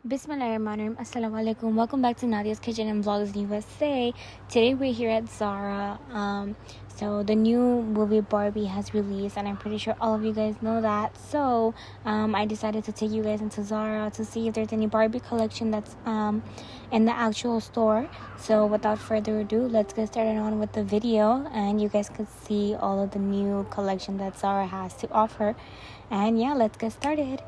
Bismillahirrahmanirrahim. Assalamu alaikum. Welcome back to Nadias Kitchen Vlogs USA. Today we're here at Zara. So the new movie Barbie has released, and I'm pretty sure all of you guys know that. So I decided to take you guys into Zara to see if there's any Barbie collection that's in the actual store. So without further ado, let's get started on with the video, and you guys could see all of the new collection that Zara has to offer. And yeah, let's get started.